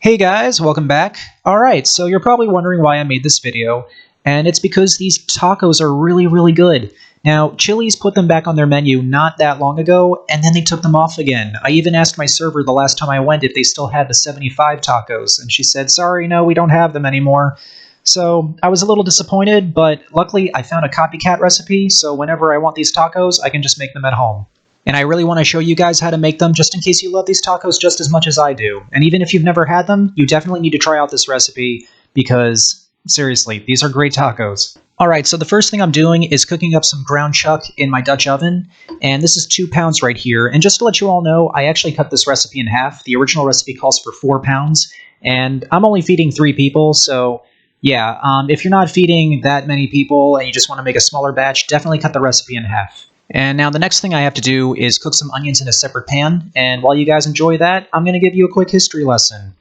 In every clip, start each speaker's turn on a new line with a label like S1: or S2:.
S1: Hey guys, welcome back. Alright, so you're probably wondering why I made this video, and it's because these tacos are really good. Now, Chili's put them back on their menu not that long ago, and then they took them off again. I even asked my server the last time I went if they still had the 75 tacos, and she said, sorry, no, we don't have them anymore. So, I was a little disappointed, but luckily I found a copycat recipe, so whenever I want these tacos, I can just make them at home. And I really want to show you guys how to make them just in case you love these tacos just as much as I do. And even if you've never had them, you definitely need to try out this recipe because, seriously, these are great tacos. Alright, so the first thing I'm doing is cooking up some ground chuck in my Dutch oven. And this is 2 pounds right here. And just to let you all know, I actually cut this recipe in half. The original recipe calls for 4 pounds. And I'm only feeding 3 people, so yeah, if you're not feeding that many people and you just want to make a smaller batch, definitely cut the recipe in half. And now the next thing I have to do is cook some onions in a separate pan, and while you guys enjoy that, I'm going to give you a quick history lesson.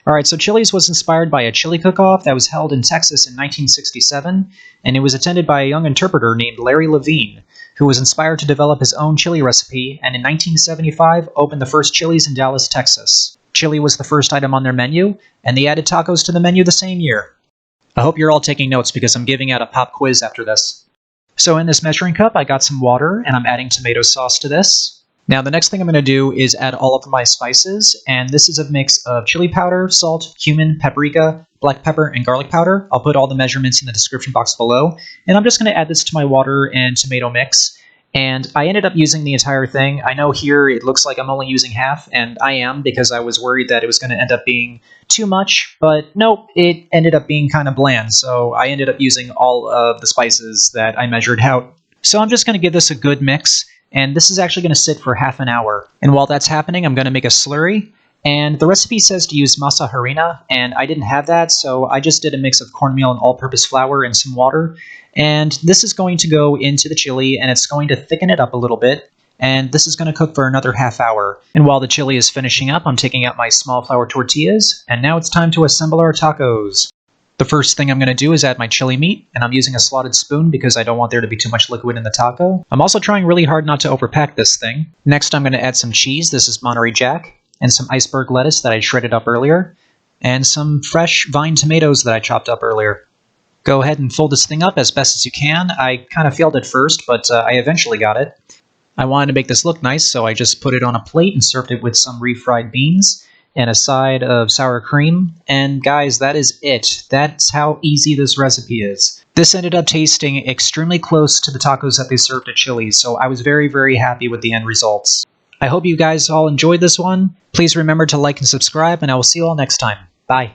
S1: Alright, so Chili's was inspired by a chili cook-off that was held in Texas in 1967, and it was attended by a young interpreter named Larry Levine, who was inspired to develop his own chili recipe, and in 1975 opened the first Chili's in Dallas, Texas. Chili was the first item on their menu, and they added tacos to the menu the same year. I hope you're all taking notes because I'm giving out a pop quiz after this. So in this measuring cup, I got some water, and I'm adding tomato sauce to this. Now the next thing I'm going to do is add all of my spices, and this is a mix of chili powder, salt, cumin, paprika, black pepper, and garlic powder. I'll put all the measurements in the description box below, and I'm just going to add this to my water and tomato mix. And I ended up using the entire thing. I know here it looks like I'm only using half, and I am because I was worried that it was going to end up being too much, but nope, it ended up being kind of bland, so I ended up using all of the spices that I measured out. So I'm just going to give this a good mix, and this is actually going to sit for half an hour. And while that's happening, I'm going to make a slurry, and the recipe says to use masa harina, and I didn't have that, so I just did a mix of cornmeal and all-purpose flour and some water. And this is going to go into the chili, and it's going to thicken it up a little bit. And this is going to cook for another half hour. And while the chili is finishing up, I'm taking out my small flour tortillas, and now it's time to assemble our tacos. The first thing I'm going to do is add my chili meat, and I'm using a slotted spoon because I don't want there to be too much liquid in the taco. I'm also trying really hard not to overpack this thing. Next, I'm going to add some cheese. This is Monterey Jack, and some iceberg lettuce that I shredded up earlier, and some fresh vine tomatoes that I chopped up earlier. Go ahead and fold this thing up as best as you can. I kind of failed at first, but I eventually got it. I wanted to make this look nice, so I just put it on a plate and served it with some refried beans and a side of sour cream. And guys, that is it. That's how easy this recipe is. This ended up tasting extremely close to the tacos that they served at Chili's, so I was very happy with the end results. I hope you guys all enjoyed this one. Please remember to like and subscribe, and I will see you all next time. Bye.